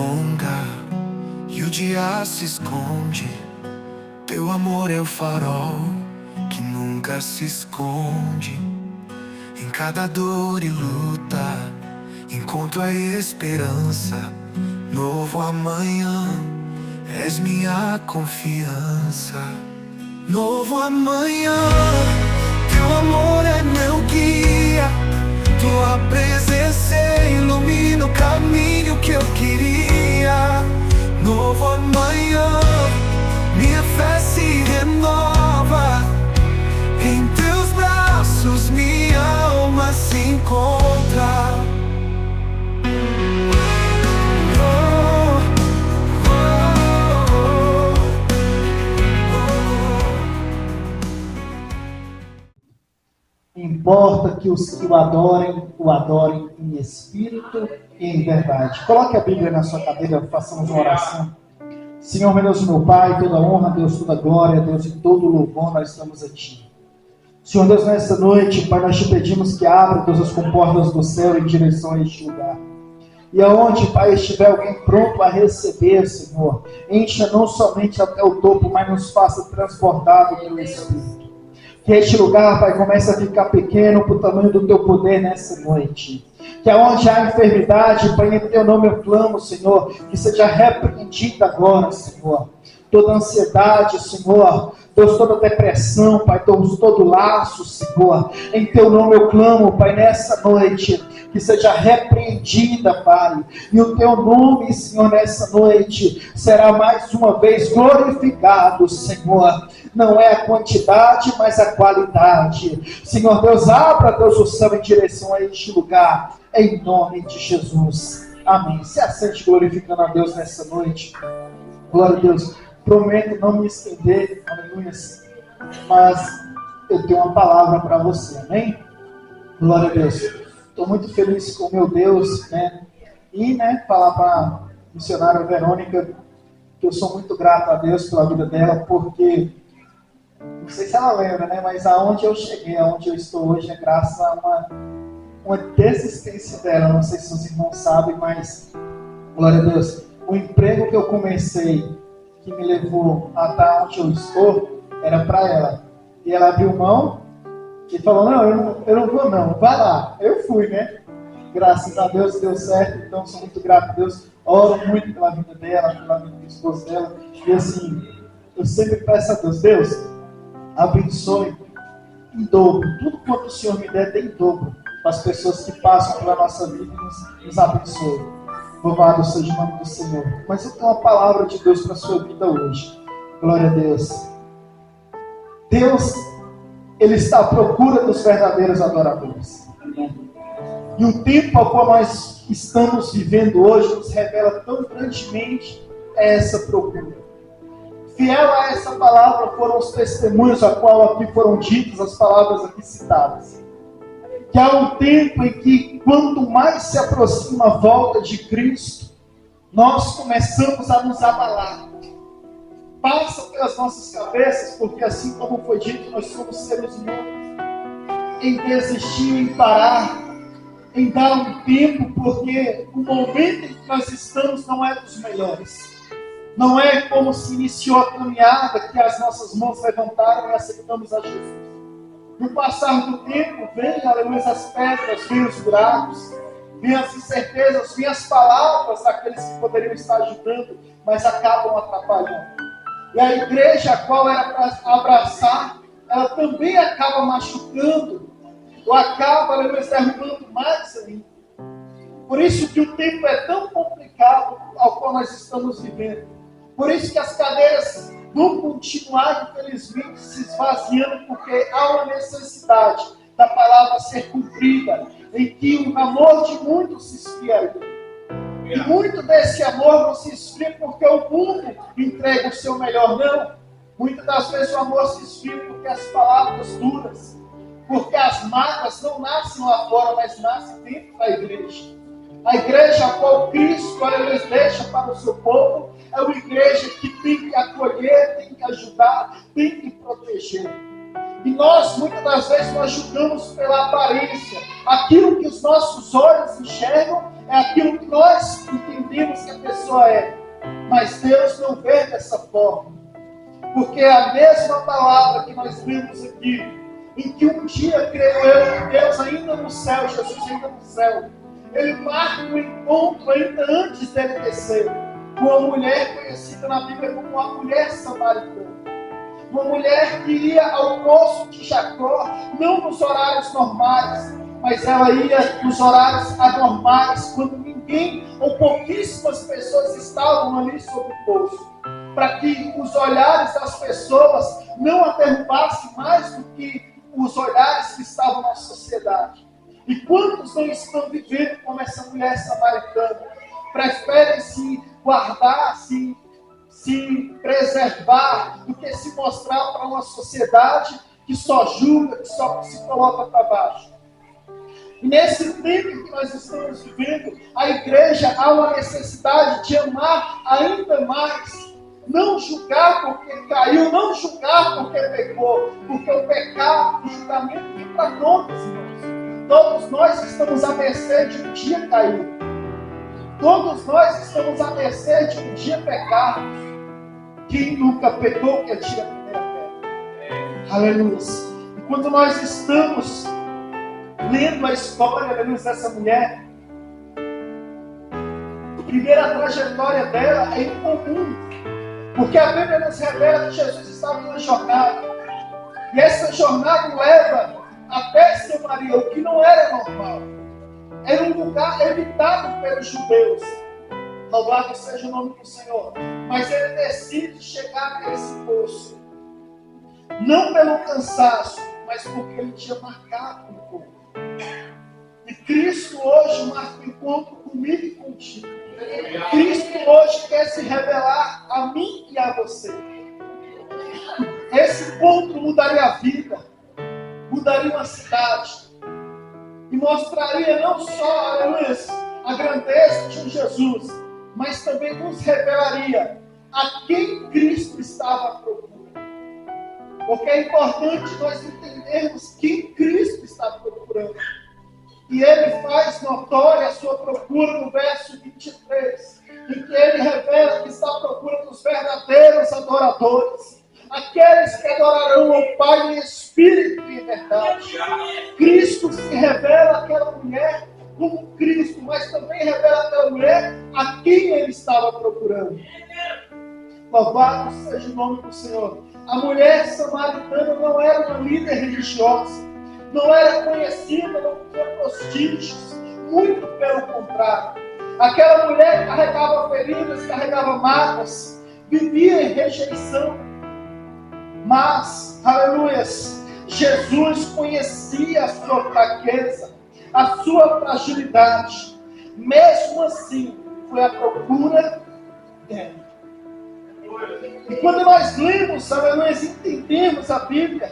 longa e o dia se esconde. Teu amor é o farol que nunca se esconde. Em cada dor e luta encontro a esperança. Novo amanhã, és minha confiança. Novo amanhã, teu amor é meu guia. Tua presença ilumina o caminho que eu queria. Novo amanhã, minha fé se renova. Em teus braços minha alma se encontra. Importa que os que o adorem em espírito e em verdade. Coloque a Bíblia na sua cadeira, façamos uma oração. Senhor, meu Deus, meu Pai, toda honra, Deus, toda glória, Deus, e todo louvor nós damos a Ti. Senhor Deus, nesta noite, Pai, nós te pedimos que abra todas as comportas do céu em direção a este lugar. E aonde, Pai, estiver alguém pronto a receber, Senhor, encha não somente até o topo, mas nos faça transbordado pelo Espírito. Que este lugar, Pai, comece a ficar pequeno para o tamanho do Teu poder nessa noite. Que aonde há enfermidade, Pai, em Teu nome eu clamo, Senhor, que seja repreendida agora, Senhor. Toda ansiedade, Senhor, Deus, toda depressão, Pai, Deus, todo laço, Senhor. Em Teu nome eu clamo, Pai, nessa noite, que seja repreendida, Pai. E o Teu nome, Senhor, nessa noite, será mais uma vez glorificado, Senhor. Não é a quantidade, mas a qualidade. Senhor Deus, abra, Deus, o céu em direção a este lugar, em nome de Jesus. Amém. Se assente glorificando a Deus nessa noite. Glória a Deus. Prometo não me estender, aleluia, mas eu tenho uma palavra para você, amém? Glória a Deus. Estou muito feliz com o meu Deus, né? E, falar para a missionária Verônica que eu sou muito grato a Deus pela vida dela, porque, não sei se ela lembra, mas aonde eu cheguei, aonde eu estou hoje, é graças a uma desistência dela. Não sei se os irmãos sabem, mas, glória a Deus, o emprego que eu comecei, que me levou a estar onde eu estou, era para ela. E ela abriu mão e falou, não, eu não vou não, vai lá. Eu fui, Graças a Deus deu certo, então sou muito grato a Deus. Oro muito pela vida dela, pela vida do esposo dela. E assim, eu sempre peço a Deus, Deus, abençoe em dobro. Tudo quanto o Senhor me der, tem em dobro. Para as pessoas que passam pela nossa vida e nos abençoe. Louvado seja o nome do Senhor. Mas eu tenho uma palavra de Deus para a sua vida hoje. Glória a Deus. Deus, Ele está à procura dos verdadeiros adoradores. E o tempo ao qual nós estamos vivendo hoje nos revela tão grandemente essa procura. Fiel a essa palavra foram os testemunhos a qual aqui foram ditas, as palavras aqui citadas. Que há um tempo em que, quanto mais se aproxima a volta de Cristo, nós começamos a nos abalar. Passa pelas nossas cabeças, porque assim como foi dito, nós somos seres humanos, em desistir, em parar, em dar um tempo, porque o momento em que nós estamos não é dos melhores. Não é como se iniciou a caminhada, que as nossas mãos levantaram e aceitamos a Jesus. No passar do tempo, vem, aleluia, as pedras, vem os buracos, vem as incertezas, vem as palavras daqueles que poderiam estar ajudando, mas acabam atrapalhando. E a igreja, a qual era para abraçar, ela também acaba machucando, ou acaba, aleluia, derrubando mais ainda. Por isso que o tempo é tão complicado ao qual nós estamos vivendo. Por isso que as cadeiras vão continuar, infelizmente, se esvaziando, porque há uma necessidade da palavra ser cumprida, em que o amor de muitos se esfria. E muito desse amor não se esfria porque o mundo entrega o seu melhor, não. Muitas das vezes o amor se esfria porque as palavras duras, porque as mágoas não nascem lá fora, mas nascem dentro da igreja. A igreja a qual Cristo, aleluia, deixa para o seu povo, é uma igreja que tem que acolher, tem que ajudar, tem que proteger. E nós, muitas das vezes, nós julgamos pela aparência. Aquilo que os nossos olhos enxergam é aquilo que nós entendemos definimos que a pessoa é. Mas Deus não vê dessa forma. Porque a mesma palavra que nós vimos aqui, em que um dia, creio eu, Deus ainda no céu, Jesus ainda no céu, ele marca um encontro ainda antes dele descer, com uma mulher conhecida na Bíblia como uma mulher samaritana. Uma mulher que ia ao poço de Jacó, não nos horários normais, mas ela ia nos horários anormais, quando ninguém ou pouquíssimas pessoas estavam ali sobre o poço, para que os olhares das pessoas não a derrubassem mais do que os olhares que estavam na sociedade. E quantos não estão vivendo como essa mulher samaritana? Preferem se guardar, se preservar, do que se mostrar para uma sociedade que só julga, que só se coloca para baixo. E nesse tempo que nós estamos vivendo, a igreja há uma necessidade de amar ainda mais. Não julgar porque caiu, não julgar porque pecou, porque o pecado, o julgamento vem para todos nós. Todos nós estamos à mercê de um dia cair. Todos nós estamos à mercê de um dia pecar. Quem nunca pecou que atire a primeira pedra. Aleluia. E quando nós estamos lendo a história, aleluia, dessa mulher, a primeira trajetória dela é incomum. Porque a Bíblia nos revela que Jesus estava numa jornada. E essa jornada leva até Samaria, o que não era normal. Era um lugar evitado pelos judeus. Louvado seja o nome do Senhor. Mas ele decide chegar nesse poço. Não pelo cansaço, mas porque ele tinha marcado um encontro. E Cristo hoje marca um encontro comigo e contigo. Cristo hoje quer se revelar a mim e a você. Esse encontro mudaria a vida, mudaria uma cidade, e mostraria não só, aleluia, a grandeza de um Jesus, mas também nos revelaria a quem Cristo estava à procura. Porque é importante nós entendermos quem Cristo está procurando. E ele faz notória a sua procura no verso 23, em que ele revela que está à procura dos verdadeiros adoradores, aqueles que adorarão ao Pai em espírito e em verdade. Cristo se revela àquela mulher como Cristo, mas também revela àquela mulher a quem ele estava procurando. Louvado seja o nome do Senhor. A mulher samaritana não era uma líder religiosa, não era conhecida, não tinha prostígios, muito pelo contrário. Aquela mulher carregava feridas, carregava mágoas, vivia em rejeição. Mas, aleluias, Jesus conhecia a sua fraqueza, a sua fragilidade. Mesmo assim, foi à procura dela. E quando nós lemos, nós entendemos a Bíblia,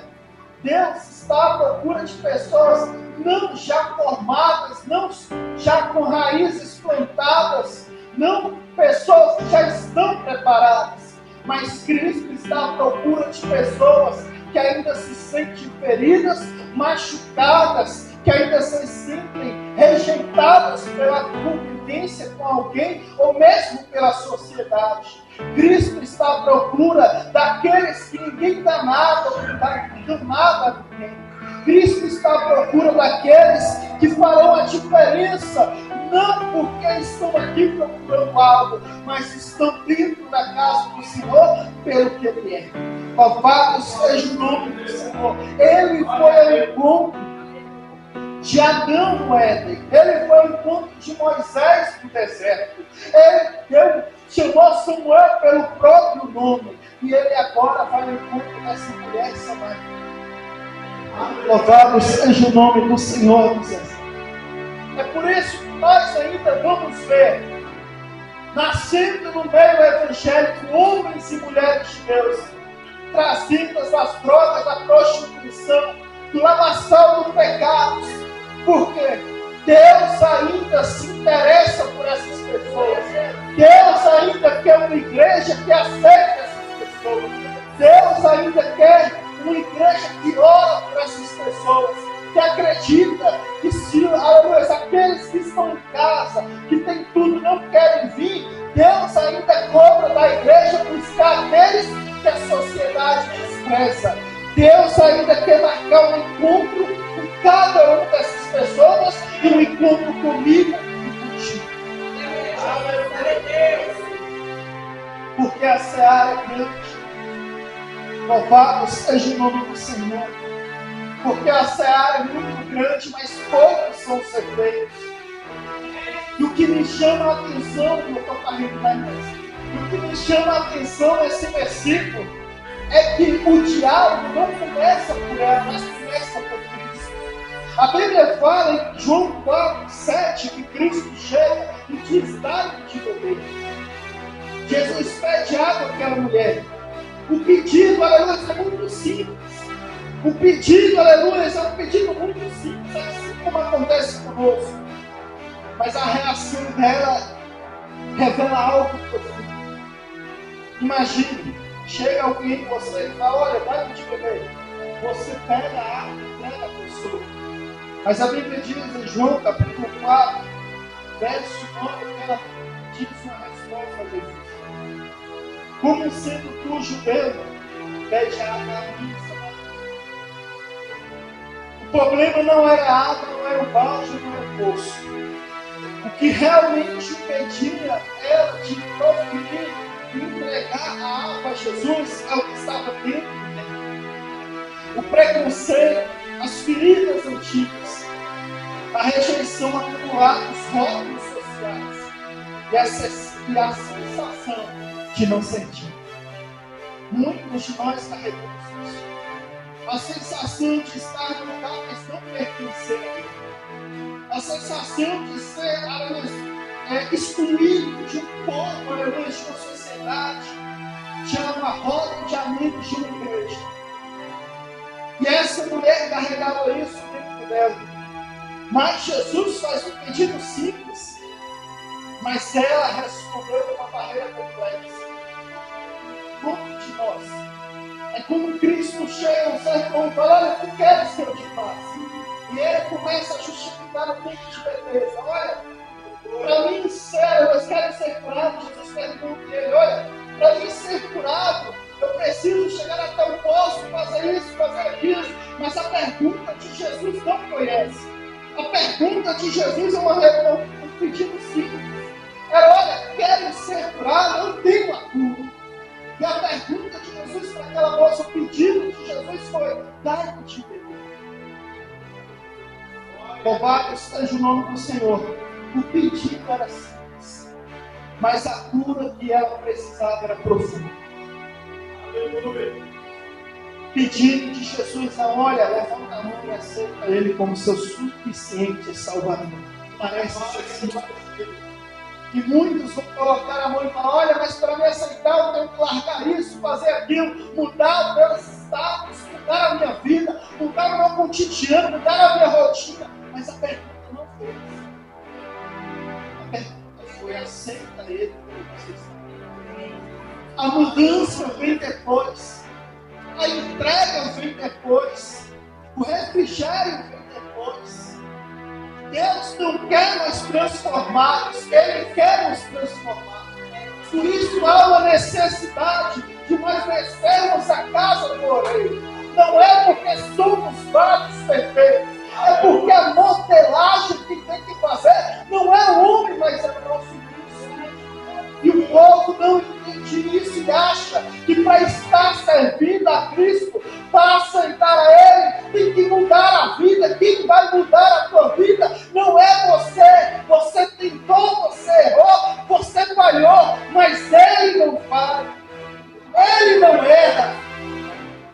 Deus está à procura de pessoas não já formadas, não já com raízes plantadas, não pessoas que já estão preparadas, mas Cristo está à procura de pessoas que ainda se sentem feridas, machucadas, que ainda se sentem rejeitadas pela convivência com alguém ou mesmo pela sociedade. Cristo está à procura daqueles que ninguém dá nada ou não dá nada a ninguém. Cristo está à procura daqueles que farão a diferença, não porque estão aqui procurando algo, mas estão dentro da casa do Senhor pelo que Ele é. Louvado seja o nome do Senhor. Ele foi ao encontro de Adão no Éden. Ele foi ao encontro de Moisés no deserto. Ele chamou Samuel pelo próprio nome. E ele agora vai ao encontro dessa mulher samaritana. Louvado seja o nome do Senhor, Jesus. É por isso que nós ainda vamos ver, nascendo no meio evangélico, homens e mulheres de Deus, trazidas das drogas, da prostituição, do lamaçal dos pecados. Porque Deus ainda se interessa por essas pessoas. Deus ainda quer uma igreja que aceite essas pessoas. Deus ainda quer uma igreja que ora por essas pessoas. que acredita que se aqueles que estão em casa, que tem tudo, não querem vir, Deus ainda cobra da igreja buscar aqueles que a sociedade despreza. Deus ainda quer marcar um encontro com cada uma dessas pessoas e um encontro comigo e contigo. Porque a seara é grande. Louvado seja o nome do Senhor. Porque a seara é muito grande, mas poucos são os ceifeiros. E o que me chama a atenção, eu estou falando da mesa, o que me chama a atenção nesse versículo é que o diálogo não começa por ela, mas começa por Cristo. A Bíblia fala em João 4, 7, que Cristo chega e diz: dá-me de beber. Jesus pede água àquela mulher. O pedido, aleluia, é muito simples. O pedido, aleluia, é um pedido muito simples, assim como acontece conosco. Mas a reação dela revela algo profundo. Imagine, chega alguém em você e fala: olha, dá-me de beber. Você pega a água e entrega a pessoa. Mas a Bíblia diz em João, capítulo 4, verso 9, que ela diz uma resposta a Jesus. Como sendo tu judeu, pede a água a mim, Samaria. O problema não era a água, não era o balde, não era o poço. O que realmente impedia ela de proferir e entregar a água a Jesus é o que estava dentro dela. O preconceito, as feridas antigas, a rejeição acumulada, os rótulos sociais e a sensação de não sentir. Muitos de nós carregamos isso. A sensação de estar no lugar, mas não pertencer. A sensação de ser excluído de um povo, de uma sociedade, de uma roda de amigos de uma igreja. E essa mulher carregava isso dentro dela. Mas Jesus faz um pedido simples, mas ela respondeu com uma barreira complexa. Muitos de nós, é como Cristo chega a um certo ponto e fala: olha, tu queres que eu te faça? E ele começa a justificar o ponto de beleza. Olha, para mim, sério, eles querem ser curados. Jesus pergunta a ele: olha, para mim ser curado, eu preciso chegar até o poço, fazer isso, fazer aquilo. Mas a pergunta de Jesus não foi essa. A pergunta de Jesus é um pedido simples. Olha, quero ser curado, eu tenho a cura. E a pergunta de Jesus para aquela moça, o pedido de Jesus foi: dá-me de beber. Louvado seja o nome do Senhor. O pedido era simples, mas a cura que ela precisava era profunda. Pedido de Jesus: olha, levanta a mão e aceita Ele como seu suficiente Salvador. Parece ser simples. E muitos vão colocar a mão e falar: olha, mas para me aceitar eu tenho que largar isso, fazer aquilo, mudar meus status, mudar a minha vida, mudar o meu cotidiano, mudar a minha rotina. Mas a pergunta não foi essa. A pergunta foi: aceita Ele como você está. A mudança vem depois. A entrega vem depois. O refrigério vem depois. Deus não quer nós transformados, Ele quer nos transformar. Por isso há uma necessidade de nós descermos a casa do Oreiro. Não é porque somos vasos perfeitos, é porque a modelagem que tem que fazer não é o homem, mas é o nosso Cristo. E o povo não entende isso e acha que para estar servindo a Cristo, para aceitar a Ele, tem que mudar a vida. Quem vai mudar a tua vida não é você. Você tentou, você errou, você falhou, mas Ele não falha. Ele não erra.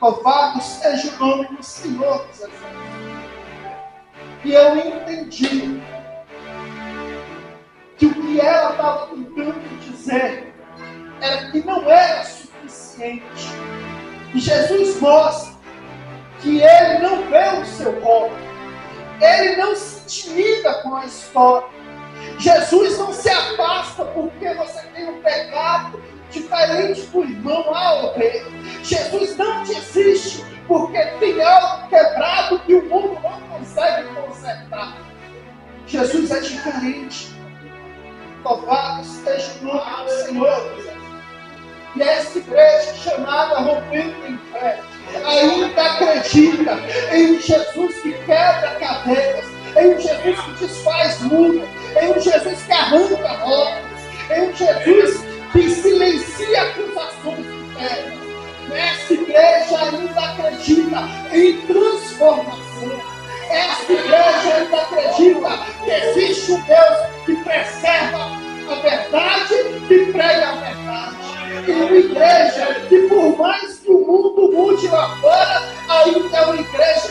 Louvado seja o nome do Senhor, Jesus. E eu entendi que o que ela estava tentando dizer era que não era suficiente. E Jesus mostra que Ele não vê o seu corpo. Ele não se intimida com a história. Jesus não se afasta porque você tem um pecado diferente do irmão A ou B. Jesus não desiste porque tem algo quebrado que o mundo não consegue consertar. Jesus é diferente. Louvado seja o nome do Senhor. E essa igreja chamada Rompendo em Fé ainda acredita em um Jesus que quebra cadeias, em um Jesus que desfaz muros, em um Jesus que arranca rodas, em um Jesus que silencia acusações internas. Essa igreja ainda acredita em transformação. Essa igreja ainda acredita que existe um Deus que preserva a verdade, que prega a verdade. E uma igreja que, por mais que o mundo mude lá fora, ainda é uma igreja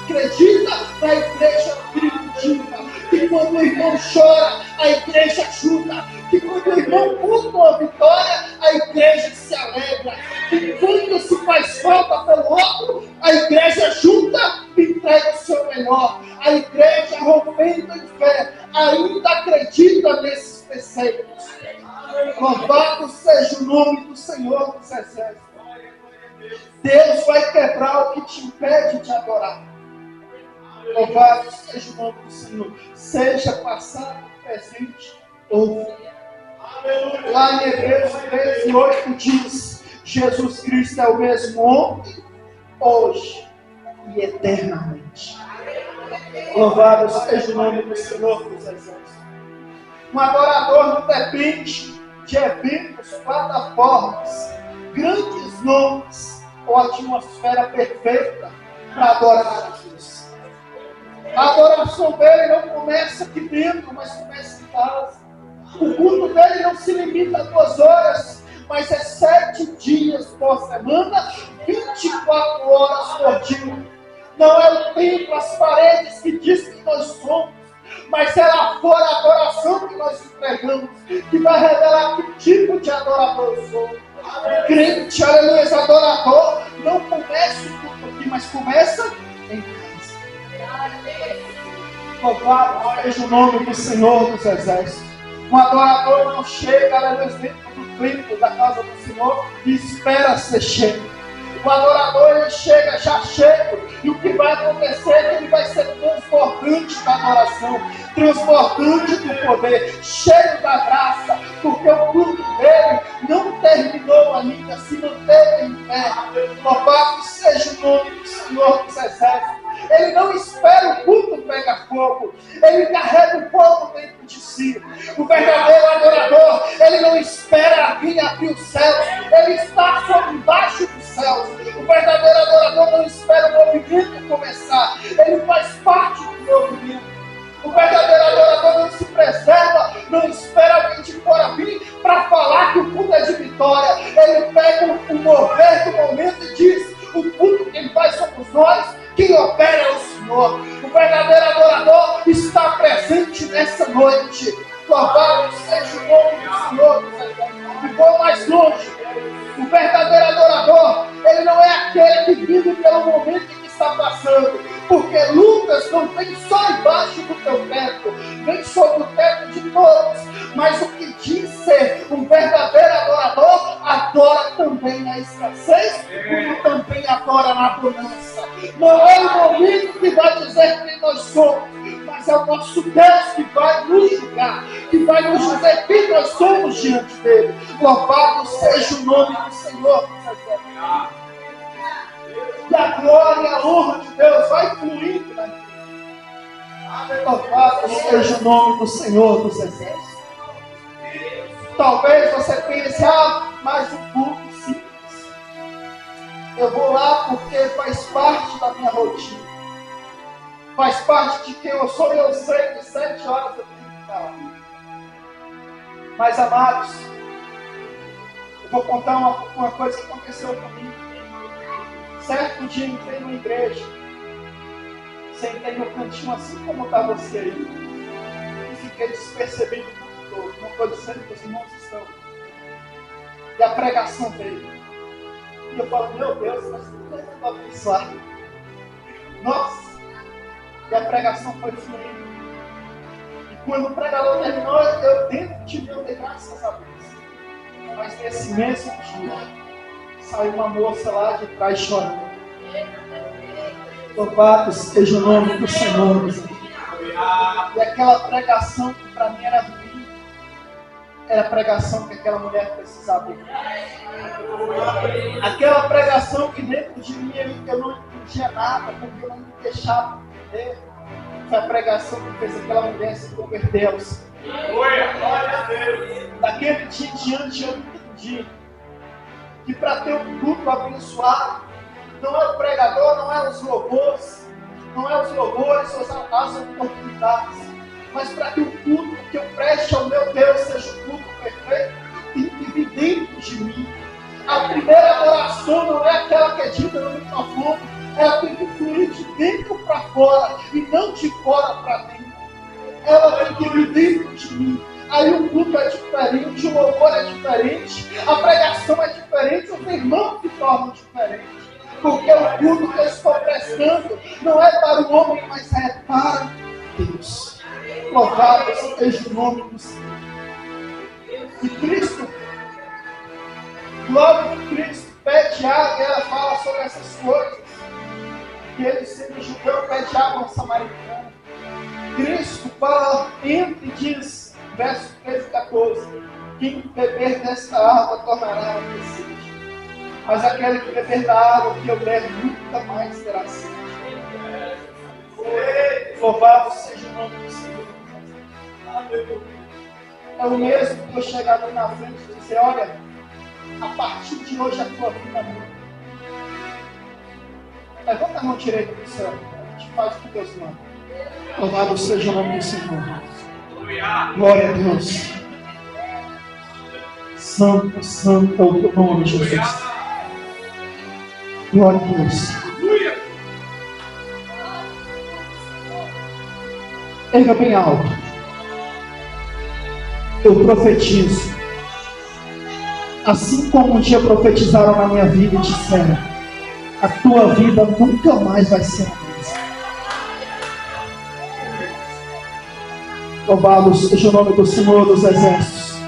que acredita na igreja primitiva. Que quando o irmão chora, a igreja ajuda. Que quando o irmão conta uma vitória, a igreja se alegra. Que quando se faz falta pelo outro, a igreja junta e entrega o seu melhor. A igreja, rompendo em fé, ainda acredita nesses preceitos. Louvado seja o nome do Senhor dos Exércitos. Deus vai quebrar o que te impede de adorar. Louvado seja o nome do Senhor. Seja passado, presente ou futuro. Lá em Hebreus 13:8 diz: Jesus Cristo é o mesmo ontem, hoje e eternamente. Louvado seja o nome do Senhor dos Exércitos. Um adorador não depende de eventos, plataformas, grandes nomes ou atmosfera perfeita para adorar a Deus. A adoração dele não começa aqui dentro, mas começa em casa. O culto dele não se limita a 2 horas, mas é 7 dias por semana, 24 horas por dia. Não é o templo, as paredes que diz que nós somos, mas é lá fora a adoração que nós entregamos, que vai revelar que tipo de adorador eu sou. Crente, aleluia, adorador, não começa o culto aqui, mas começa em casa. Louvado seja o nome do Senhor dos Exércitos. Um adorador não chega, aleluia, dentro do templo da casa do Senhor e espera ser cheio. O adorador, ele chega já cheio, e o que vai acontecer é que ele vai ser transbordante da adoração, transbordante do poder, cheio da graça, porque o culto dele não terminou ainda, se manteve em pé. Louvado seja o nome do Senhor dos Exércitos. Ele não espera o culto pegar fogo, ele carrega o fogo dentro de si. O verdadeiro adorador, ele não espera vir abrir os céus, ele está sobre embaixo dos céus. O verdadeiro adorador não espera o movimento começar, ele faz parte do movimento. O verdadeiro adorador não se preserva, não espera alguém de fora vir para falar que o culto é de vitória. Ele pega o mover do momento e diz: o culto que ele faz somos nós, quem opera é o Senhor. O verdadeiro adorador está presente nessa noite. Louvado seja o nome do Senhor. E vou mais longe. O verdadeiro adorador, ele não é aquele que vive pelo momento em que está passando, porque lutas não vêm só embaixo do teu teto, vem sobre o teto de todos. Mas o que diz ser um verdadeiro adorador, adora também na escassez, como também adora na bonança. Não é o momento que vai dizer quem nós somos, mas é o nosso Deus que vai nos julgar, que vai nos dizer quem nós somos diante dele. Louvado seja o nome do Senhor. E a glória e a honra de Deus vai fluindo na igreja. Louvado seja o nome do Senhor dos Exércitos. Talvez você pense: mais um culto simples. Eu vou lá porque faz parte da minha rotina. Faz parte de quem eu sou, e eu sei que 7 horas eu tenho que estar lá. Mas, amados, eu vou contar uma coisa que aconteceu comigo. Certo dia entrei numa igreja, sentei no cantinho assim como está você aí, e fiquei despercebido o tempo todo. Não estou dizendo que os irmãos estão. E a pregação veio. E eu falo: meu Deus, mas tudo é para abençoar. Nossa! E a pregação foi fluindo. E quando o pregador terminou, eu dentro de mim, eu dei graças a Deus. Mas nesse mesmo dia, saiu uma moça lá de trás chorando. Louvado seja o nome do Senhor. E aquela pregação que para mim era ruim, era a pregação que aquela mulher precisava ouvir. Aquela pregação que dentro de mim eu não entendia nada, porque eu não me deixava entender. Foi a pregação que fez aquela mulher se converter ao Senhor. Daquele dia em diante eu entendi que para ter um culto abençoado, não é o pregador, não é os louvores, as oportunidades, mas para que o culto que eu preste ao meu Deus seja um culto perfeito, tem que vir dentro de mim. A primeira adoração não é aquela que é dita no microfone, ela tem que fluir de dentro para fora e não de fora para dentro. Ela tem que vir dentro de mim. Aí o culto é diferente, o louvor é diferente, a pregação é diferente, os irmãos se tornam diferentes. Porque o culto que eu estou prestando não é para o homem, mas é para Deus. Louvado seja o nome do Senhor. E Cristo, logo que Cristo pede água, ela fala sobre essas coisas. Que ele, sendo judeu, pede água a samaritana. Cristo fala, entra e diz, verso 13 e 14: quem beber desta água tornará a ter sede. Mas aquele que beber da água que eu der nunca mais terá sede. Louvado seja o nome do Senhor. É o mesmo que eu chegar ali na frente e dizer: olha, a partir de hoje a tua vida muda. Levanta a mão direita do céu. A gente faz o que Deus manda. Louvado seja o nome do Senhor. Glória a Deus. Santo, santo é o teu nome, Jesus. Glória a Deus. Erga bem alto. Eu profetizo. Assim como um dia profetizaram na minha vida e disseram: a tua vida nunca mais vai ser a mesma. Louvado seja o nome do Senhor dos Exércitos.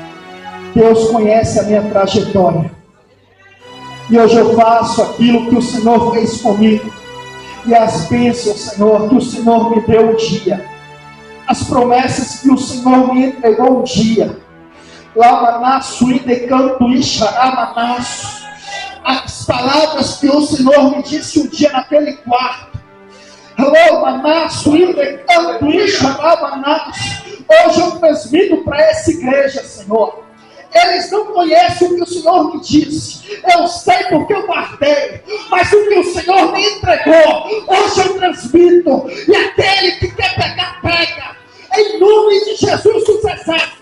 Deus conhece a minha trajetória. E hoje eu faço aquilo que o Senhor fez comigo. E as bênçãos, Senhor, que o Senhor me deu um dia. As promessas que o Senhor me entregou um dia. Lamanaço e decanto e xaramanaço. As palavras que o Senhor me disse um dia naquele quarto. Lamanaço e decanto e xaramanaço. Hoje eu transmito para essa igreja, Senhor. Eles não conhecem o que o Senhor me disse. Eu sei porque eu guardei. Mas o que o Senhor me entregou, hoje eu transmito. E aquele que quer pegar, pega. Em nome de Jesus dos Exércitos.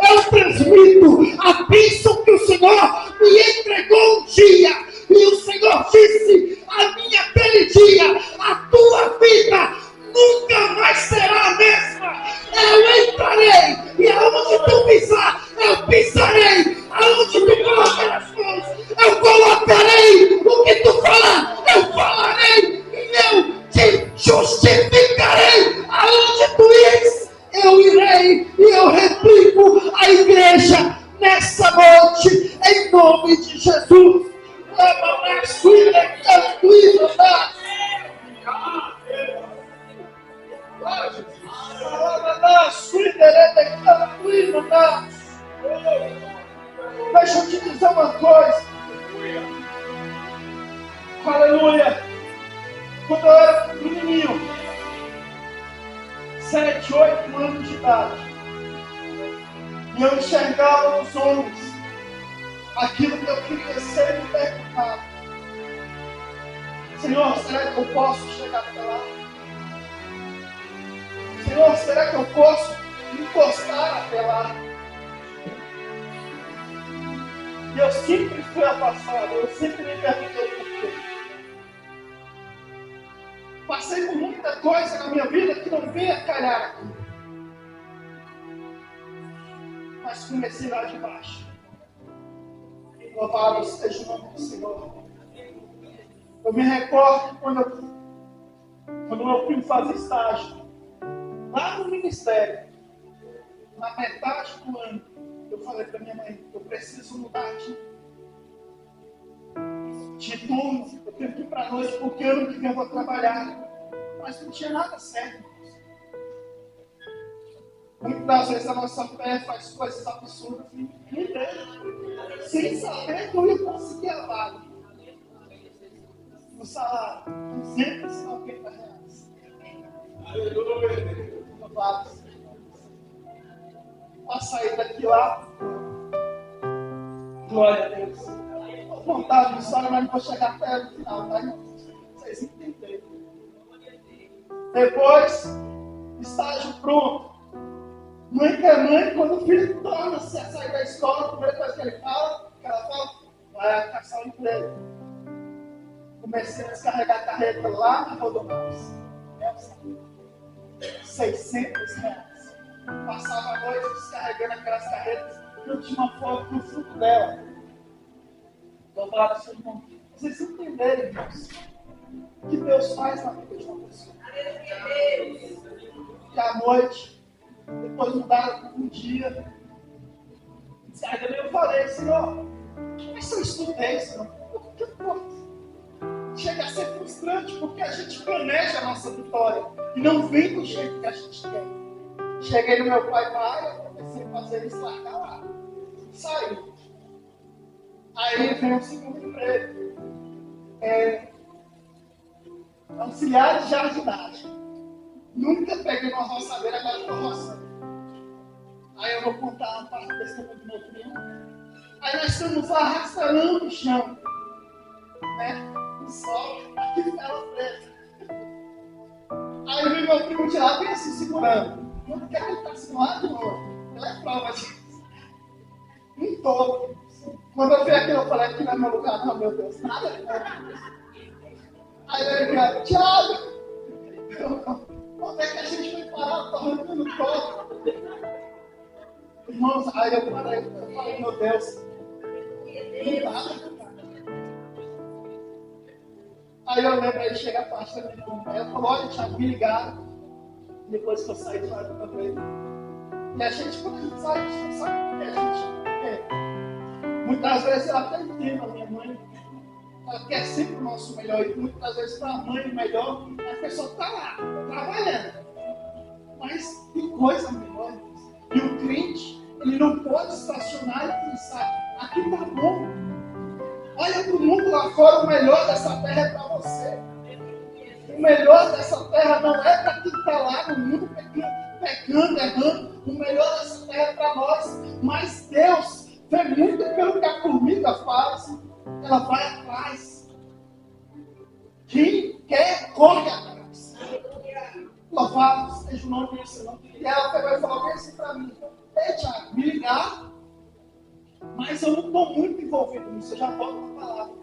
Eu transmito a bênção que o Senhor me entregou um dia. E o Senhor disse a mim aquele dia: a tua vida nunca mais será a mesma. Eu entrarei, e aonde tu pisar, eu pisarei. Aonde tu colocar as mãos, eu colocarei. O que tu falar, eu falarei. E eu te justificarei. Aonde tu ires, eu irei. E eu replico a igreja nessa noite, em nome de Jesus. Deixa eu te dizer uma coisa. Aleluia. Quando eu era pequenininho, 7, 8 anos de idade, e eu enxergava nos homens aquilo que eu queria ser, e me perguntava: Senhor, será que eu posso chegar até lá? Senhor, será que eu posso encostar até lá? E eu sempre fui afastado, eu sempre me perguntei por quê. Passei por muita coisa na minha vida que não veio a calhar aqui. Mas comecei lá de baixo. Louvado seja o nome do Senhor. Eu me recordo quando meu filho fazia estágio, lá no ministério, na metade do ano, eu falei para minha mãe: eu preciso mudar de turno, eu tenho que ir para a noite porque eu não queria trabalhar. Mas não tinha nada certo. Muitas das vezes a nossa fé faz coisas absurdas e sem saber que eu ia conseguir a vaga. No salário, R$290. Para sair daqui lá, glória a Deus. Vou contar a história, mas não vou chegar até o final, tá? Vocês entenderam. Depois, estágio pronto. Mãe que é mãe, quando o filho torna-se a sair da escola, a primeira coisa que ela fala, vai caçar um emprego. Comecei a descarregar a carreta lá na Rodomax. R$600. Passava a noite descarregando aquelas carretas. Eu tinha uma foto do fruto dela. Dobrado seu irmão. Vocês entenderem, irmãos, o que Deus faz na vida de uma pessoa. Que à noite, depois mudaram um dia. Eu falei, Senhor, mas se eu estudei, Senhor, por que chega a ser frustrante, porque a gente planeja a nossa vitória e não vem do jeito que a gente quer. Cheguei no meu pai, eu comecei a fazer isso, largar lá. Saiu. Aí vem o segundo emprego. Auxiliar de jardinagem. Nunca peguei uma roçadeira, agora estou roçando. Aí eu vou contar uma parte desse tempo do meu primo. Aí nós estamos lá arrastando o chão. Né? O sol, aqui fica ela preta. Aí vem meu primo de lá, vem se segurando. Não quer que ele está assim lá de novo. Ela é prova disso. Um todo. Quando eu vi aquilo, eu falei, aqui não é meu lugar, não, meu Deus, nada. Aí ele veio, Thiago! Onde é que a gente vai parar? Estou arrancando todo. Irmãos, aí eu falei, meu Deus, não dá. Aí eu lembro, ele chega a parte da minha irmã. Ela falou, olha, Thiago, me ligaram. Depois que eu saí de lá, eu falei. E a gente, quando a gente sai, a gente não sabe o que a gente quer. Muitas vezes eu até entendo a minha mãe. Ela quer sempre o nosso melhor. E muitas vezes para a mãe o melhor, a pessoa está lá, trabalhando. Mas tem coisa melhor. E o crente, ele não pode estacionar e pensar, aqui está bom. Olha para o mundo lá fora, o melhor dessa terra é para você. O melhor dessa terra não é para quem está lá no mundo pecando, errando. O melhor dessa terra é para nós. Mas Deus vê muito pelo que a formiga faz. Ela vai atrás. Quem quer, corre atrás. Louvado seja o nome do Senhor. E ela pegou e falou assim para mim: ei, Thiago, me ligar, mas eu não estou muito envolvido nisso. Eu já volto com a palavra.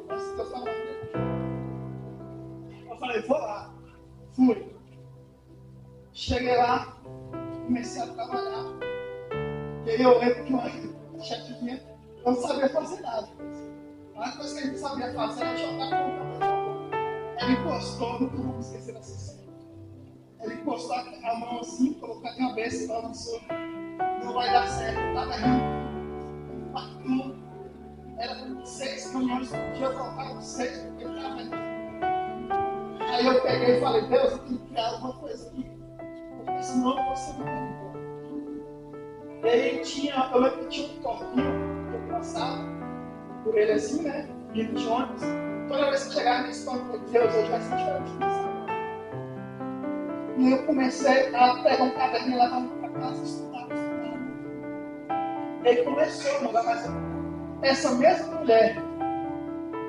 Eu falei, vou lá. Fui. Cheguei lá, comecei a trabalhar. E aí eu lembro que uma chefe minha não sabia fazer nada. A única coisa que a gente sabia fazer era jogar conta. Ela encostou, nunca vou me esquecer dessa cena. Ela encostou a mão assim, colocou a cabeça e balançou. Não vai dar certo, estava rindo. Impactou. Era 6 reuniões por dia, eu colocava 6 porque ele estava rindo. Aí eu peguei e falei, Deus, eu tenho que criar alguma coisa aqui. Porque senão você não tem como. E aí eu lembro que tinha um torquinho que eu passava por ele assim, né? Vindo de ônibus. Toda vez que chegava nesse torque, eu falei, Deus, hoje vai ser diferente disso. E eu comecei a pegar um caderninho e levar para casa e estudar. E aí começou a mudar mais. Essa mesma mulher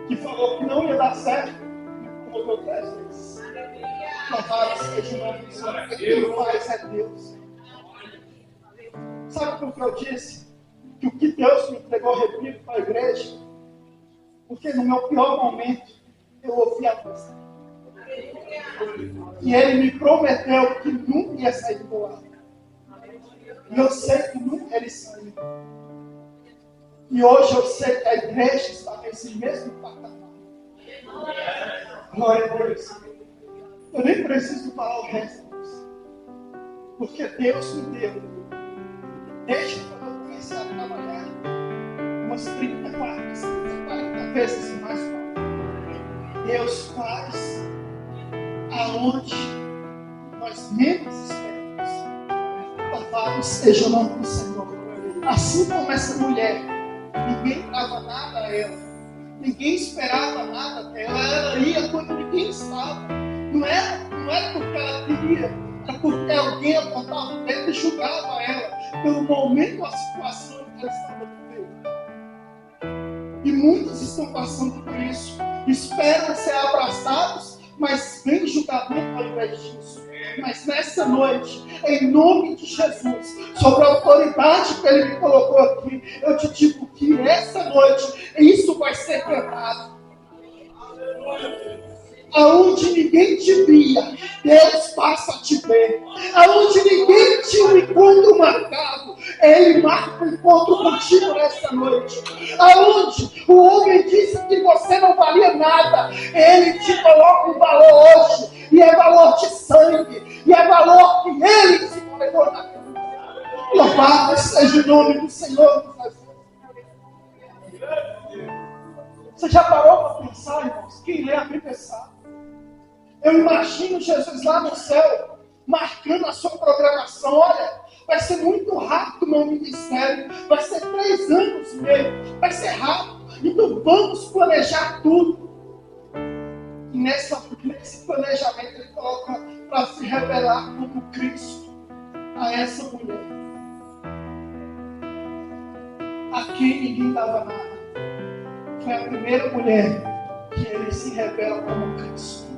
que falou que não ia dar certo, me colocou 3 vezes. Louvado seja o nome do Senhor. Quem faz é Deus. Sabe por que eu disse? Que o que Deus me entregou, eu repito para a igreja, porque no meu pior momento eu ouvi a voz. E Ele me prometeu que nunca ia sair do lado. E eu sei que nunca Ele saiu. E hoje eu sei que a igreja está nesse mesmo patamar. Glória a Deus. Eu nem preciso falar o resto disso. Porque Deus me deu. Desde quando eu comecei a trabalhar, umas 30, 40 vezes mais forte. Deus faz aonde nós menos esperamos. Louvado seja o nome do Senhor. Assim como essa mulher, ninguém dava nada a ela, ninguém esperava nada dela, ela ia quando ninguém estava. Não era porque ela queria, era porque alguém apontava o dedo e julgava ela pelo momento ou a situação que ela estava vivendo. E muitos estão passando por isso, esperam ser abraçados, mas vem julgamento ao invés disso. Mas nessa noite, em nome de Jesus, sobre a autoridade que Ele me colocou aqui, eu te digo que essa noite, isso vai ser quebrado. Aonde ninguém te via, Deus passa a te ver. Aonde ninguém tinha um encontro marcado, Ele marca um encontro contigo nessa noite. Aonde o homem disse que você não valia nada, Ele te coloca um valor hoje. E é valor de sangue, e é valor que Ele se entregou na cruz. Louvado seja o nome do Senhor. Você já parou para pensar, irmãos? Quem lê a Bíblia sabe. Eu imagino Jesus lá no céu, marcando a sua programação. Olha, vai ser muito rápido o meu ministério. Vai ser 3 anos e meio. Vai ser rápido. Então vamos planejar tudo. E nesse planejamento Ele coloca para se revelar como Cristo a essa mulher. A quem ninguém dava nada. Foi a primeira mulher que Ele se revela como Cristo.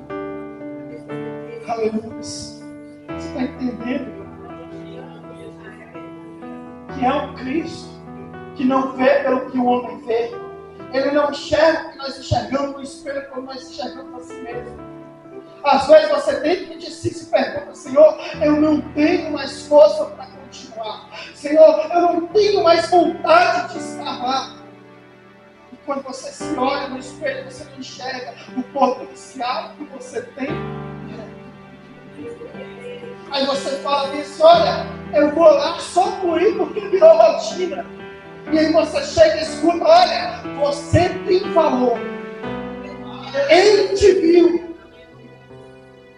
Aleluia. Você está entendendo? Que é um Cristo que não vê pelo que o homem vê. Ele não enxerga o que nós enxergamos no espelho como nós enxergamos a si mesmo. Às vezes você dentro de si se pergunta: Senhor, eu não tenho mais força para continuar. Senhor, eu não tenho mais vontade de estar lá. E quando você se olha no espelho, você não enxerga o potencial que você tem. Aí você fala isso: olha, eu vou lá só por ir porque virou rotina. E aí você chega e escuta: olha, você tem valor. Ele te viu.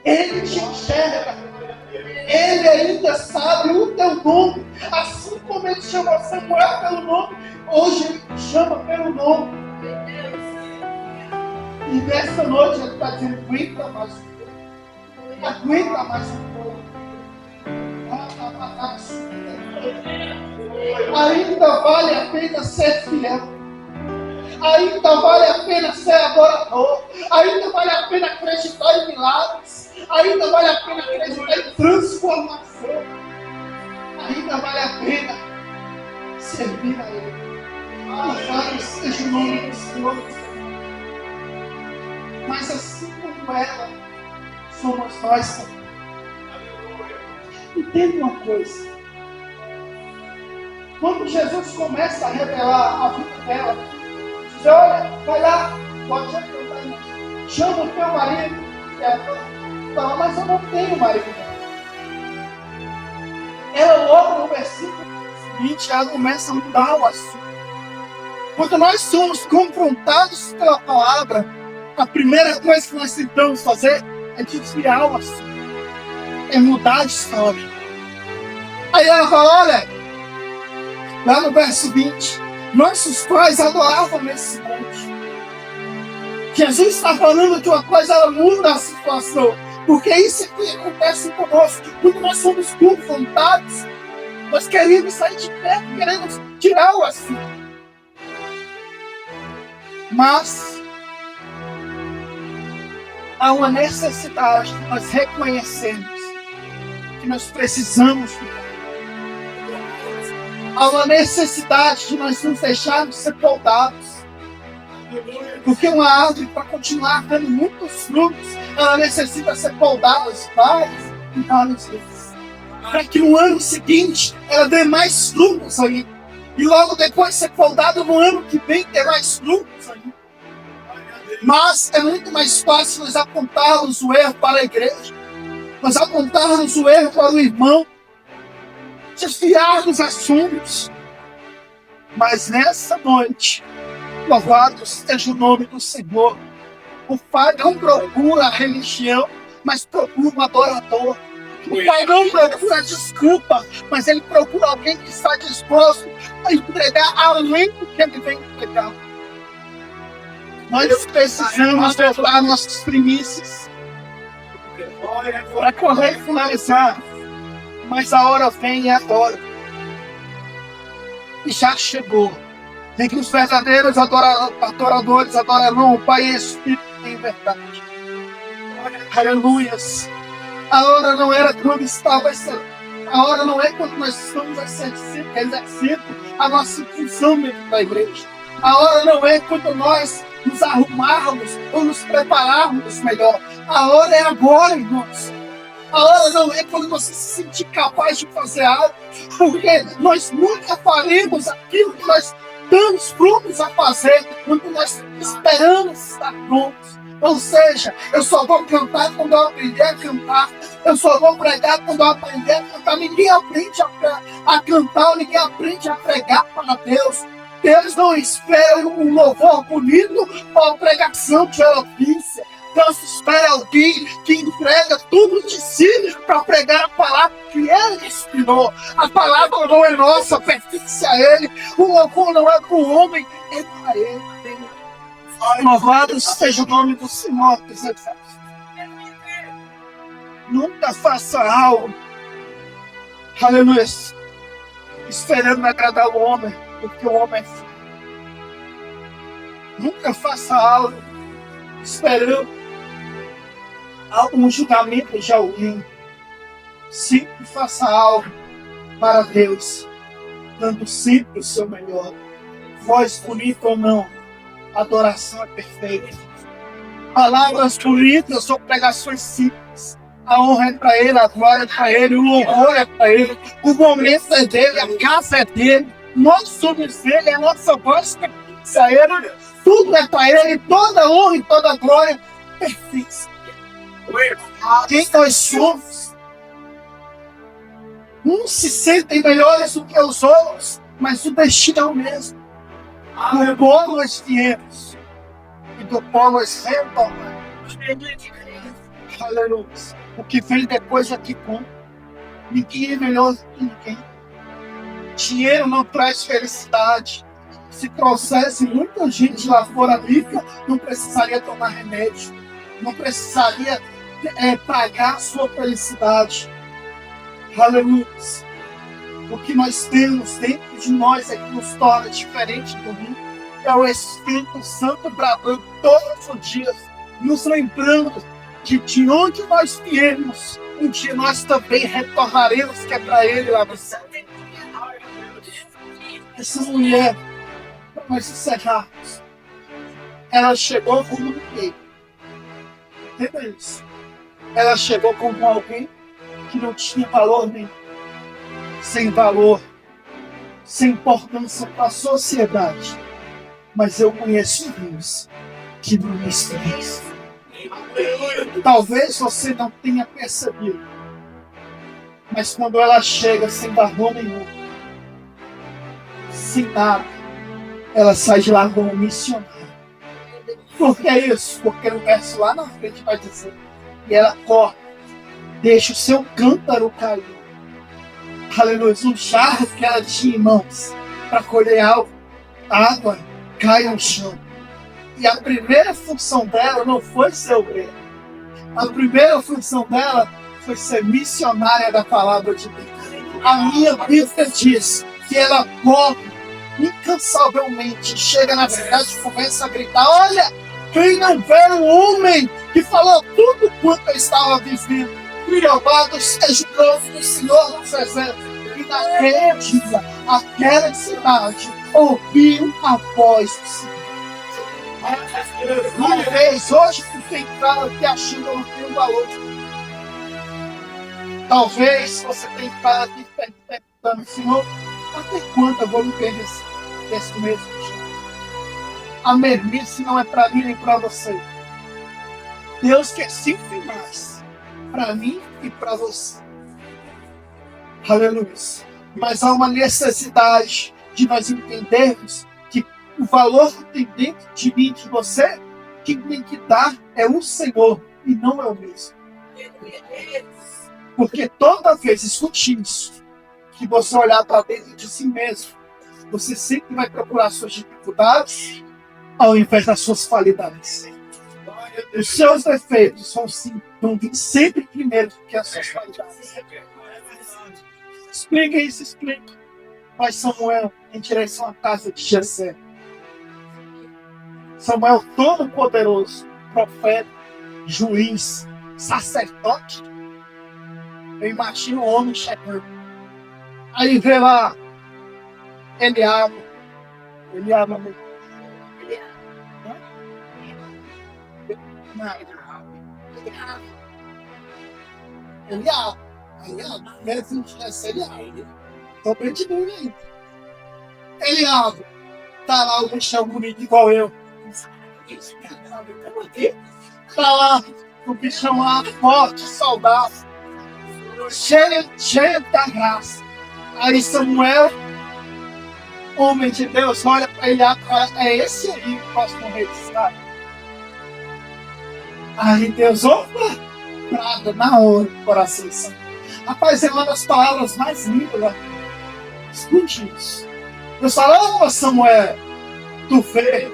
Ele te enxerga. Ele ainda sabe o teu nome. Assim como Ele chamou Samuel pelo nome, hoje Ele te chama pelo nome. E nessa noite Ele está dizendo: aguenta mais um pouco. Aguenta mais um pouco. Ainda vale a pena ser fiel. Ainda vale a pena ser adorador. Ainda vale a pena acreditar em milagres. Ainda vale a pena acreditar em transformação. Ainda vale a pena servir a Ele. Louvado seja o nome do Senhor. Mas assim como ela, somos nós também. Entende uma coisa? Quando Jesus começa a revelar a vida dela, diz: olha, vai lá, pode já cantar, irmão. Chama o teu marido. E ela fala: mas eu não tenho marido. Ela logo no versículo seguinte, ela começa a mudar o assunto. Quando nós somos confrontados pela palavra, a primeira coisa que nós tentamos fazer é desviar o assunto. É mudar de história. Aí ela fala: olha, lá no verso 20, nossos pais adoravam nesse monte. Jesus está falando de uma coisa, ela muda a situação. Porque isso é que acontece conosco. Quando nós somos confrontados, nós queremos sair de perto, queremos tirar o assunto. Mas há uma necessidade de nós reconhecermos que nós precisamos ficar. Há uma necessidade de nós nos deixarmos ser podados. Porque uma árvore, para continuar dando muitos frutos, ela necessita ser podada várias e várias vezes. Para que no ano seguinte ela dê mais frutos ainda. E logo depois ser podada no ano que vem ter mais frutos ainda. Mas é muito mais fácil nós apontarmos o erro para a igreja. Nós apontarmos o erro para o irmão. Desviar dos assuntos. Mas nessa noite, louvado seja o nome do Senhor. O Pai não procura a religião, mas procura um adorador. O Pai não procura desculpa, mas Ele procura alguém que está disposto a entregar além do que Ele vem entregar. Nós precisamos levar nossas primícias para correr e finalizar. Mas a hora vem e agora. E já chegou. Em que os verdadeiros adoradores adorarão o Pai e Espírito em verdade. Aleluias. A hora não era quando estava excelente. A hora não é quando nós estamos exercendo a nossa função dentro da igreja. A hora não é quando nós nos arrumarmos ou nos prepararmos melhor. A hora é agora, irmãos. A hora não é quando você se sentir capaz de fazer algo, porque nós nunca faremos aquilo que nós damos frutos a fazer quando nós esperamos estar prontos. Ou seja, eu só vou cantar quando eu aprender a cantar. Eu só vou pregar quando eu aprender a cantar. Ninguém aprende a cantar, ninguém aprende a pregar para Deus. Deus não espera um louvor bonito ou uma pregação de eloquência. Deus espera alguém que entrega tudo de si para pregar a palavra que Ele inspirou. A palavra não é nossa, pertence a Ele. O louvor não é para o homem, é para Ele. Louvado seja o nome do Senhor dos Exércitos. Nunca faça algo, aleluia, esperando agradar o homem, porque o homem é fraco. Nunca faça algo esperando um julgamento de alguém. Sempre faça algo para Deus, dando sempre o seu melhor. Voz bonita ou não, adoração é perfeita. Palavras bonitas ou pregações simples. A honra é para Ele, a glória é para Ele, o louvor é para Ele, o momento é dele, a casa é dele, nós somos dele, a nossa voz pertence a Ele, tudo é para Ele, toda honra e toda glória pertence. Quem nós somos? Uns se sentem melhores do que os outros, mas o destino é o mesmo. Do pó nós viemos e do pó nós retornamos. Aleluia. O que vem depois é que conta. Ninguém é melhor do que ninguém. Dinheiro não traz felicidade. Se trouxesse muita gente lá fora rica, não precisaria tomar remédio. Não precisaria pagar a sua felicidade. Aleluia. O que nós temos dentro de nós é que nos torna diferente do mundo. É o Espírito Santo bradando todos os dias, nos lembrando de onde nós viemos, um dia nós também retornaremos, que é para Ele lá no céu. Essa mulher, para nós encerrarmos, ela chegou como ninguém. Entenda isso. Ela chegou como alguém que não tinha valor nenhum, sem valor, sem importância para a sociedade. Mas eu conheço Deus que não me esquece. Talvez você não tenha percebido, mas quando ela chega sem valor nenhum, sem nada, ela sai de lá como missionária. Por que isso? Porque no verso lá na frente vai dizer: e ela corre, deixa o seu cântaro cair. Aleluia, um jarro que ela tinha em mãos para colher água cai no chão. E a primeira função dela não foi ser obreira. A primeira função dela foi ser missionária da palavra de Deus. A minha Bíblia diz que ela corre incansavelmente, chega na cidade e começa a gritar: olha, quem não vê o homem que falou tudo quanto eu estava vivendo. Louvado seja o nome do Senhor dos Exércitos. E naquele dia, aquela cidade ouviu a voz do Senhor. Talvez hoje tu tem cara que achando que não tem valor. Talvez você tenha cara que perguntando: Senhor, até quando eu vou me perder desse mesmo jeito? A mermice não é para mim nem para você. Deus quer sempre mais para mim e para você. Aleluia. Mas há uma necessidade de nós entendermos que o valor que tem dentro de mim e de você quem tem que dar é o Senhor e não é o mesmo. Porque toda vez, escute isso, que você olhar para dentro de si mesmo, você sempre vai procurar suas dificuldades ao invés das suas qualidades. Os seus defeitos vão vir sempre primeiro do que as suas qualidades. Explica isso, explica. Vai Samuel em direção à casa de Jessé. Samuel todo poderoso, profeta, juiz, sacerdote. Eu imagino o homem chegando. Aí vê lá Eliabe, mesmo Jessé, Eliabe. Tô pedindo aí. Eliabe, tá lá o bichão bonito igual eu. Tá lá o bichão lá, forte, saudável, cheio da graça. Aí Samuel, homem de Deus, olha para ele e fala, é esse aí o próximo rei de Israel. Aí Deus, opa, nada, na hora, coração santo. Rapaz, é uma das palavras mais lindas, né? Escute isso. Deus fala, Samuel, tu vê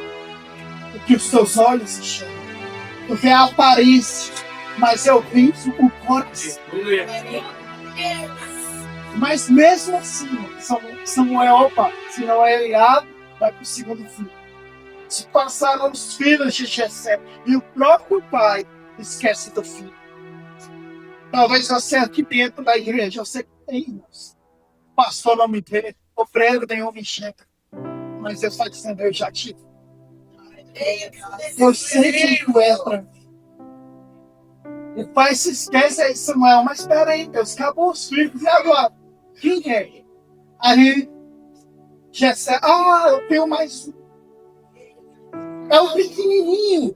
o que os teus olhos enxergam. Tu vê a aparência, mas eu vi o coração. Mas mesmo assim, Samuel, opa, se não é Eliabe, vai para o segundo filho. Se passaram os filhos de Jessé e o próprio pai esquece do filho. Talvez você aqui dentro da igreja, você tem irmãos. O pastor não me vê, o prego nenhum me enxerga. Mas eu só dizendo, eu já tive. Eu sei que tu é pra mim. O pai se esquece aí, Samuel, mas espera aí, Deus, acabou os filhos, e agora? Quem é? Aí, Jessé, eu tenho mais um. É o pequenininho.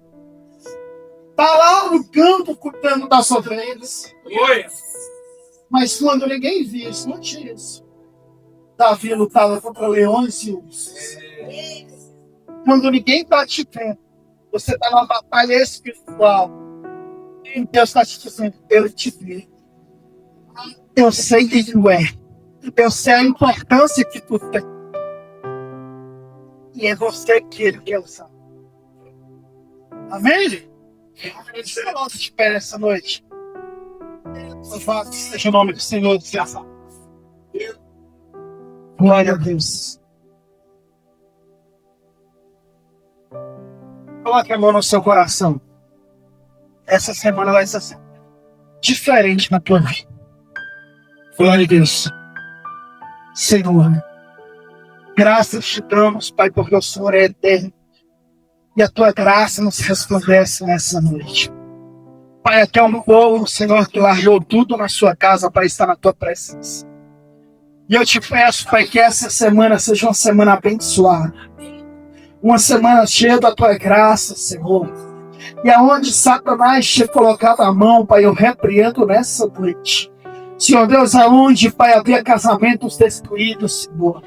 Tá lá no campo cuidando das ovelhas. Mas quando ninguém via, escute isso. Davi lutava contra leões e ursos. Quando ninguém está te vendo, você está numa batalha espiritual. E Deus está te dizendo, eu te vi. Eu sei quem tu é. Eu sei a importância que tu tem. E é você que ele quer usar. Amém? Você volta de pé nessa noite. Louvado seja o nome do Senhor. Glória a Deus. Coloque a mão no seu coração. Essa semana vai ser diferente na tua vida. Glória a Deus. Senhor, graças te damos, Pai, porque o Senhor é eterno. E a tua graça nos resplandece nessa noite. Pai, até um povo, Senhor, que largou tudo na sua casa para estar na tua presença. E eu te peço, Pai, que essa semana seja uma semana abençoada. Uma semana cheia da tua graça, Senhor. E aonde Satanás tinha colocado a mão, Pai, eu repreendo nessa noite. Senhor Deus, aonde, Pai, havia casamentos destruídos, Senhor.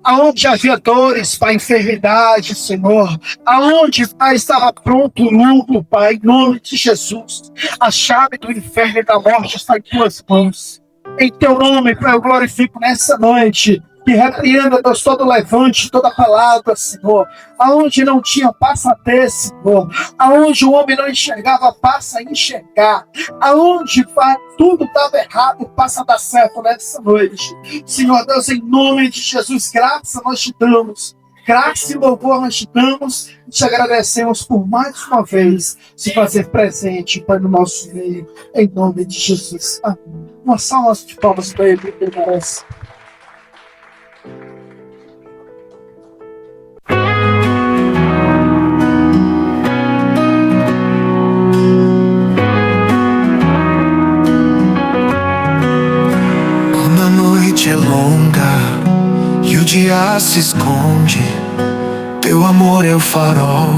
Aonde havia dores, Pai, enfermidade, Senhor. Aonde, Pai, estava pronto o luto, Pai, em nome de Jesus. A chave do inferno e da morte está em tuas mãos. Em teu nome, Pai, eu glorifico nessa noite. Que repreenda, Deus, todo levante, toda palavra, Senhor. Aonde não tinha, passa a ter, Senhor. Aonde o homem não enxergava, passa a enxergar. Aonde, Pai, tudo estava errado, passa a dar certo nessa noite. Senhor Deus, em nome de Jesus, graça nós te damos. Graça e louvor nós te damos. E te agradecemos por mais uma vez se fazer presente, Pai, no nosso meio. Em nome de Jesus. Amém. Uma salva de palmas para ele, que ele merece. É longa e o dia se esconde. Teu amor é o farol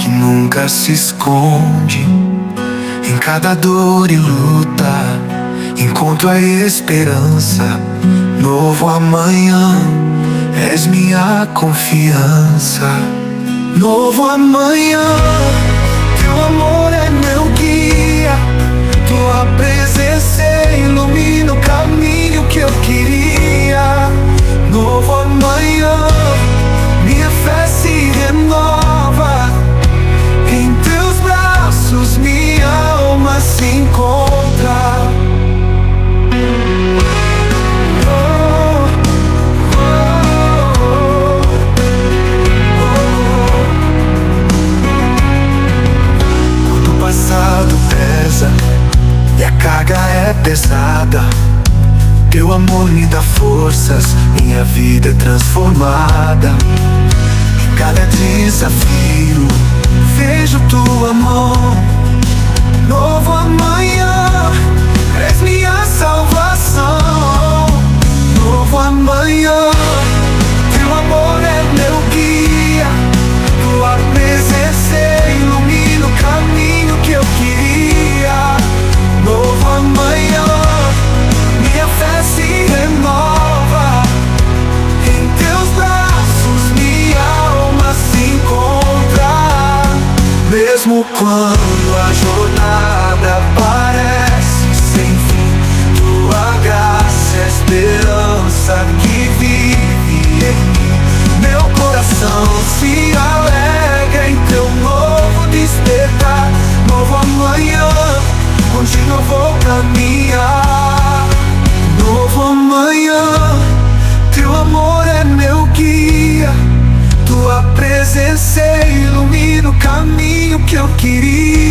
que nunca se esconde. Em cada dor e luta encontro a esperança. Novo amanhã és minha confiança. Novo amanhã Teu amor é meu guia, tua presença ilumina o caminho que eu queria. Novo amanhã, minha fé se renova. Em teus braços minha alma se encontra. Quando o passado pesa e a carga é pesada, teu amor me dá forças, minha vida é transformada. Em cada desafio vejo tua mão. Novo amanhã, és minha salvação. Novo amanhã, teu amor é meu guia, tua presença ilumina o caminho que eu queria. Novo amanhã, minha fé se renova. Em teus braços minha alma se encontra. Mesmo quando a jornada parece sem fim, tua graça é a esperança que vive em mim. Meu coração se alegra em teu novo despertar. Novo amanhã, contigo eu vou caminhar. Novo amanhã, teu amor é meu guia, tua presença ilumina o caminho que eu queria.